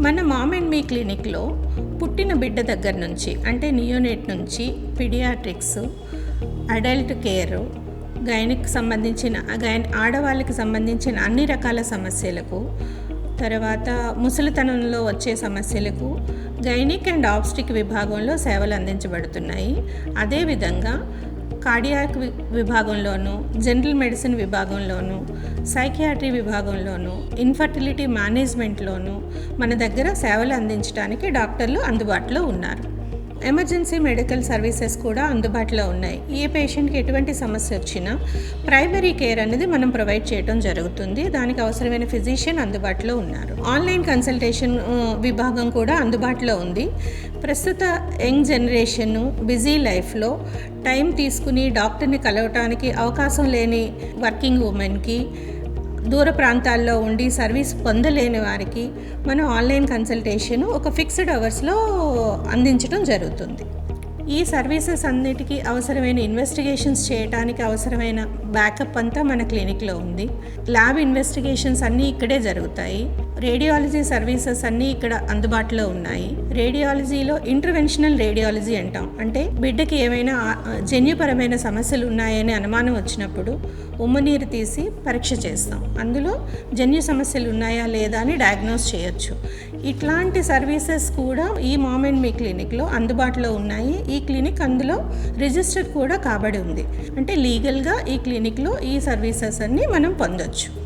మన mom and మీ క్లినిక్లో పుట్టిన బిడ్డ దగ్గర నుంచి అంటే నియోనేట్ నుంచి పీడియాట్రిక్స్, అడల్ట్ కేర్, గైనిక్ సంబంధించిన ఆడవాళ్ళకి సంబంధించిన అన్ని రకాల సమస్యలకు, తర్వాత ముసలితనంలో వచ్చే సమస్యలకు గైనిక్ అండ్ ఆబ్స్టిక్ విభాగంలో సేవలు అందించబడుతున్నాయి. అదేవిధంగా కార్డియాక్ విభాగంలోను, జనరల్ మెడిసిన్ విభాగంలోను, సైకియాట్రీ విభాగంలోను, ఇన్ఫర్టిలిటీ మేనేజ్మెంట్లోను మన దగ్గర సేవలు అందించడానికి డాక్టర్లు అందుబాటులో ఉన్నారు. ఎమర్జెన్సీ మెడికల్ సర్వీసెస్ కూడా అందుబాటులో ఉన్నాయి. ఏ పేషెంట్కి ఎటువంటి సమస్య వచ్చినా ప్రైమరీ కేర్ అనేది మనం ప్రొవైడ్ చేయడం జరుగుతుంది. దానికి అవసరమైన ఫిజిషియన్ అందుబాటులో ఉన్నారు. ఆన్లైన్ కన్సల్టేషన్ విభాగం కూడా అందుబాటులో ఉంది. ప్రస్తుత యంగ్ జనరేషన్ బిజీ లైఫ్లో టైం తీసుకుని డాక్టర్ని కలవటానికి అవకాశం లేని వర్కింగ్ ఉమెన్కి, దూర ప్రాంతాల్లో ఉండి సర్వీస్ పొందలేని వారికి మనం ఆన్లైన్ కన్సల్టేషన్ ఒక ఫిక్స్డ్ అవర్స్లో అందించడం జరుగుతుంది. ఈ సర్వీసెస్ అన్నిటికీ అవసరమైన ఇన్వెస్టిగేషన్స్ చేయడానికి అవసరమైన బ్యాకప్ అంతా మన క్లినిక్లో ఉంది. ల్యాబ్ ఇన్వెస్టిగేషన్స్ అన్నీ ఇక్కడే జరుగుతాయి. రేడియాలజీ సర్వీసెస్ అన్నీ ఇక్కడ అందుబాటులో ఉన్నాయి. రేడియాలజీలో ఇంటర్వెన్షనల్ రేడియాలజీ అంటాం. అంటే బిడ్డకి ఏమైనా జన్యుపరమైన సమస్యలు ఉన్నాయని అనుమానం వచ్చినప్పుడు ఉమ్మనీరు తీసి పరీక్ష చేస్తాం. అందులో జన్యు సమస్యలు ఉన్నాయా లేదా అని డయాగ్నోస్ చేయొచ్చు. ఇట్లాంటి సర్వీసెస్ కూడా ఈ మామ్ అండ్ మీ క్లినిక్లో అందుబాటులో ఉన్నాయి. ఈ క్లినిక్ అందులో రిజిస్టర్ కూడా కాబడి ఉంది. అంటే లీగల్గా ఈ క్లినిక్లో ఈ సర్వీసెస్ అన్నీ మనం పొందొచ్చు.